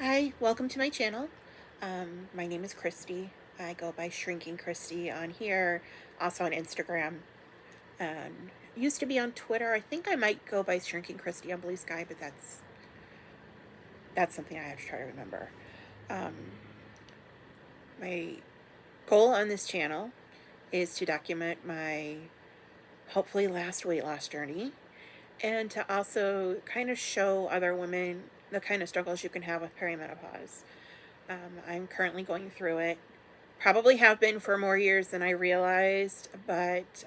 Hi, welcome to my channel. My name is Christy. I go by Shrinking Christy on here, also on Instagram, and used to be on Twitter. I think I might go by Shrinking Christy on Blue Sky, but that's something I have to try to remember. Um, my goal on this channel is to document my hopefully last weight loss journey and to also kind of show other women the kind of struggles you can have with perimenopause. I'm currently going through it. Probably have been for more years than I realized, but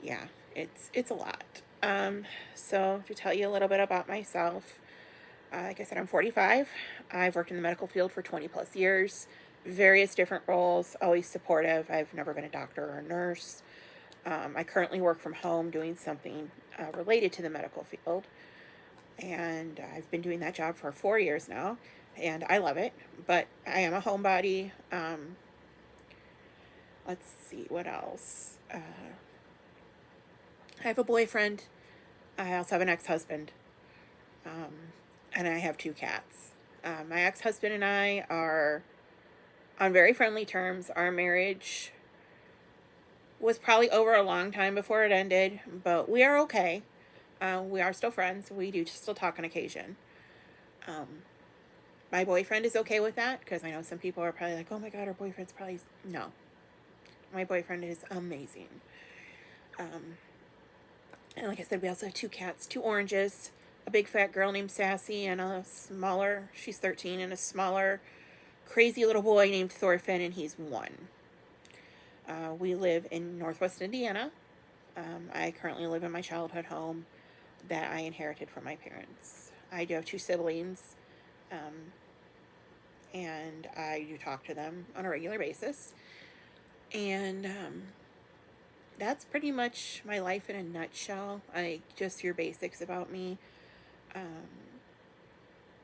yeah, it's a lot. So to tell you a little bit about myself, like I said, I'm 45. I've worked in the medical field for 20 plus years, various different roles, always supportive. I've never been a doctor or a nurse. I currently work from home doing something related to the medical field, and I've been doing that job for 4 years now, and I love it. But I am a homebody. Let's see what else. I have a boyfriend. I also have an ex-husband, um, and I have two cats. My ex-husband and I are on very friendly terms. Our marriage was probably over a long time before it ended, but we are okay. We are still friends. We do still talk on occasion. Um, my boyfriend is okay with that because I know some people are probably like, "Oh my God, our boyfriend's probably..." No, my boyfriend is amazing. Um, and like I said, we also have two cats, two oranges, a big fat girl named Sassy, and a smaller, she's 13, and a smaller, crazy little boy named Thorfinn, and he's 1. We live in Northwest Indiana. I currently live in my childhood home that I inherited from my parents. I do have two siblings, um, and I do talk to them on a regular basis. And that's pretty much my life in a nutshell. Just your basics about me. Um,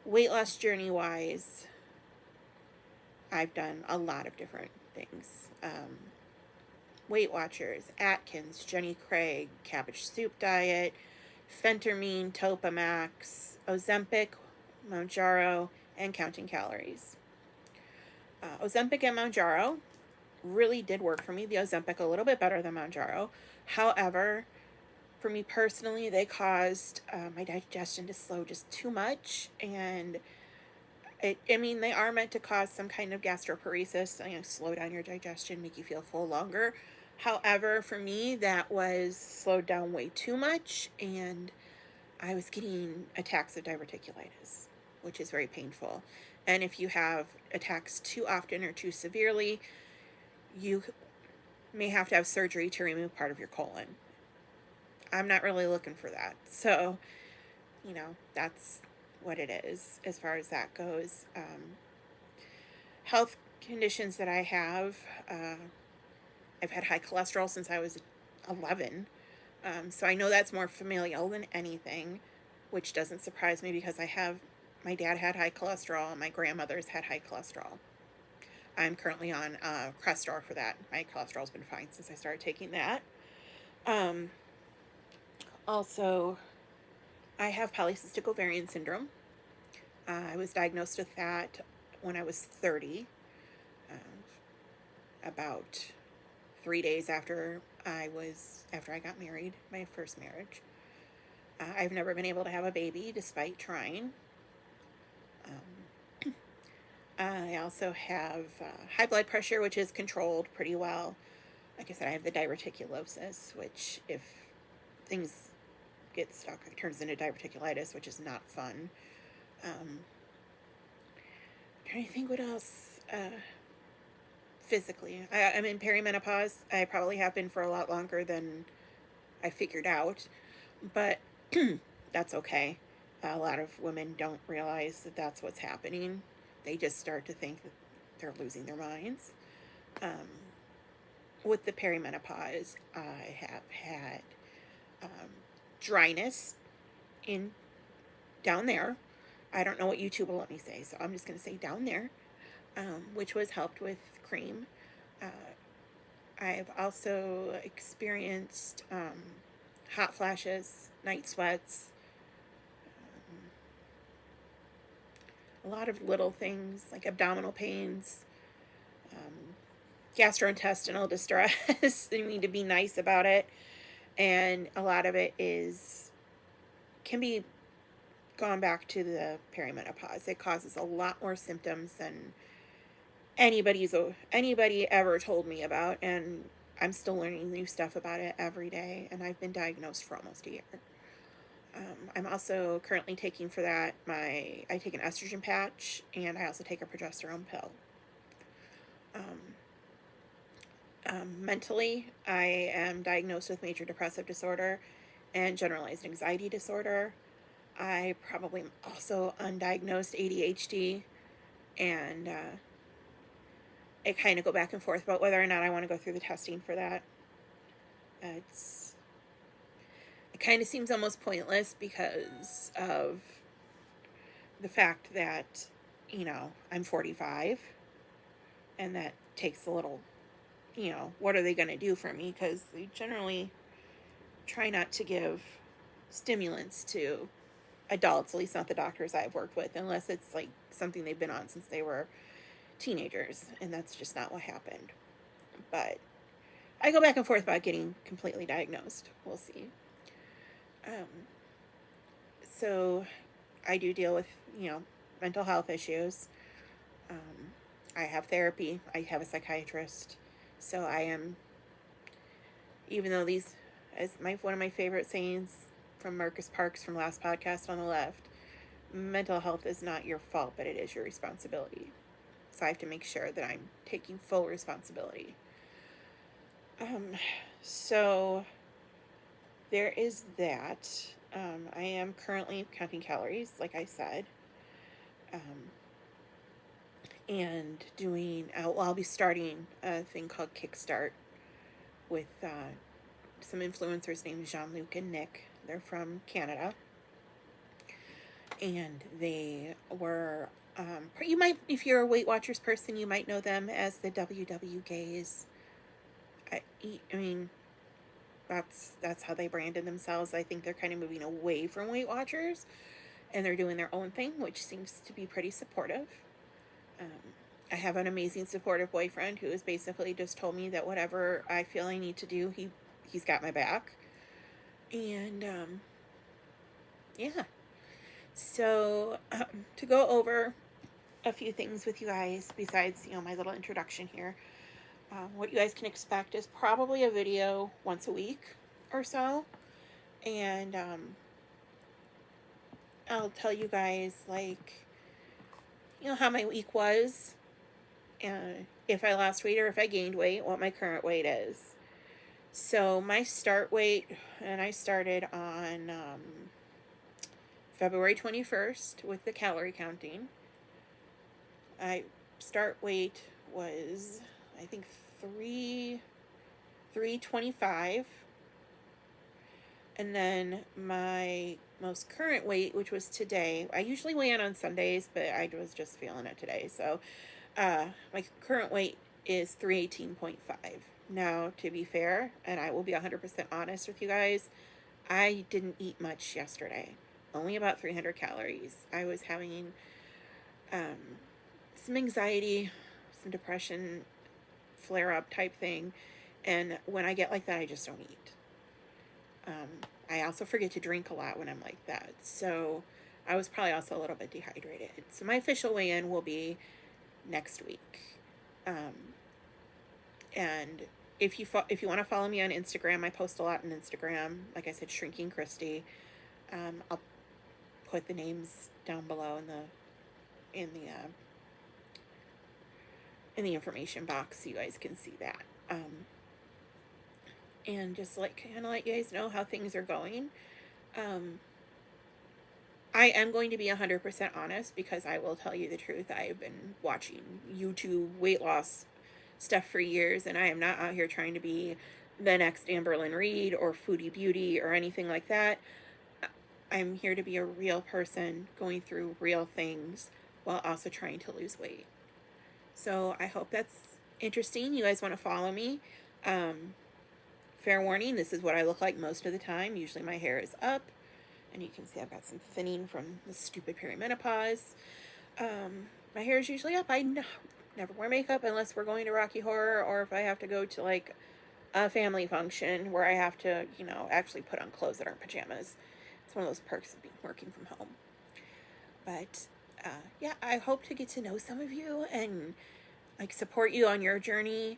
Weight loss journey wise, I've done a lot of different things. Weight Watchers, Atkins, Jenny Craig, Cabbage Soup Diet, Phentermine, Topamax, Ozempic, Mounjaro, and counting calories. Ozempic and Mounjaro really did work for me. The Ozempic a little bit better than Mounjaro. However, for me personally, they caused my digestion to slow just too much, and they are meant to cause some kind of gastroparesis, slow down your digestion, make you feel full longer. However, for me, that was slowed down way too much, and I was getting attacks of diverticulitis, which is very painful. And if you have attacks too often or too severely, you may have to have surgery to remove part of your colon. I'm not really looking for that. So, that's what it is as far as that goes. Health conditions that I have, I've had high cholesterol since I was 11. So I know that's more familial than anything, which doesn't surprise me because my dad had high cholesterol and my grandmother's had high cholesterol. I'm currently on Crestor for that. My cholesterol's been fine since I started taking that. Um, Also, I have polycystic ovarian syndrome. I was diagnosed with that when I was 30, uh, about 3 days after I got married, my first marriage. I've never been able to have a baby despite trying. I also have high blood pressure, which is controlled pretty well. Like I said, I have the diverticulosis, which if things get stuck, it turns into diverticulitis, which is not fun. Um, Trying to think what else. Physically, I'm in perimenopause. I probably have been for a lot longer than I figured out, but that's okay. A lot of women don't realize that that's what's happening. They just start to think that they're losing their minds. Um, with the perimenopause, I have had um, dryness in down there. I don't know what YouTube will let me say, so I'm just going to say down there, which was helped with cream. Uh, I've also experienced hot flashes, night sweats, a lot of little things like abdominal pains, gastrointestinal distress. They need to be nice about it. And a lot of it can be gone back to the perimenopause. It causes a lot more symptoms than anybody ever told me about, and I'm still learning new stuff about it every day, and I've been diagnosed for almost a year. I'm also currently taking for that I take an estrogen patch, and I also take a progesterone pill. Mentally, I am diagnosed with major depressive disorder and generalized anxiety disorder. I probably am also undiagnosed ADHD, and I kind of go back and forth about whether or not I want to go through the testing for that. It kind of seems almost pointless because of the fact that, I'm 45, and that takes a little, what are they going to do for me? Because they generally try not to give stimulants to adults, at least not the doctors I've worked with, unless it's like something they've been on since they were teenagers, and that's just not what happened. But I go back and forth about getting completely diagnosed. We'll see. So I do deal with, mental health issues. I have therapy. I have a psychiatrist. So I am, even though these, as one of my favorite sayings from Marcus Parks from last podcast on the left, mental health is not your fault, but it is your responsibility. So I have to make sure that I'm taking full responsibility. So there is that. I am currently counting calories, like I said. And I'll be starting a thing called Kickstart with some influencers named Jean-Luc and Nick. They're from Canada. And they were, you might, if you're a Weight Watchers person, you might know them as the WW Gays. I mean, that's how they branded themselves. I think they're kind of moving away from Weight Watchers, and they're doing their own thing, which seems to be pretty supportive. I have an amazing supportive boyfriend who has basically just told me that whatever I feel I need to do, he's got my back. And yeah. So to go over a few things with you guys besides, my little introduction here. What you guys can expect is probably a video once a week or so. And I'll tell you guys, how my week was. If I lost weight or if I gained weight, what my current weight is. So my start weight, and I started on February 21st with the calorie counting. Start weight was, I think, 325. And then my most current weight, which was today, I usually weigh in on Sundays, but I was just feeling it today. So my current weight is 318.5. Now, to be fair, and I will be 100% honest with you guys, I didn't eat much yesterday. Only about 300 calories. I was having some anxiety, some depression, flare-up type thing. And when I get like that, I just don't eat. I also forget to drink a lot when I'm like that. So I was probably also a little bit dehydrated. So my official weigh-in will be next week. And if you want to follow me on Instagram, I post a lot on Instagram. Like I said, Shrinking Christy. I'll put the names down below in the information box so you guys can see that. And just kind of let you guys know how things are going. I am going to be 100% honest because I will tell you the truth. I've been watching YouTube weight loss stuff for years, and I am not out here trying to be the next Amberlynn Reed or Foodie Beauty or anything like that. I'm here to be a real person going through real things while also trying to lose weight. So I hope that's interesting. You guys want to follow me. Fair warning, this is what I look like most of the time. Usually my hair is up, and you can see I've got some thinning from the stupid perimenopause. My hair is usually up. Never wear makeup unless we're going to Rocky Horror, or if I have to go to like a family function where I have to, actually put on clothes that aren't pajamas. It's one of those perks of being working from home. But yeah, I hope to get to know some of you and like support you on your journey.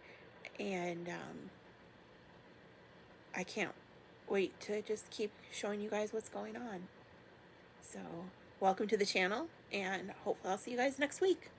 And I can't wait to just keep showing you guys what's going on. So, welcome to the channel, and hopefully I'll see you guys next week.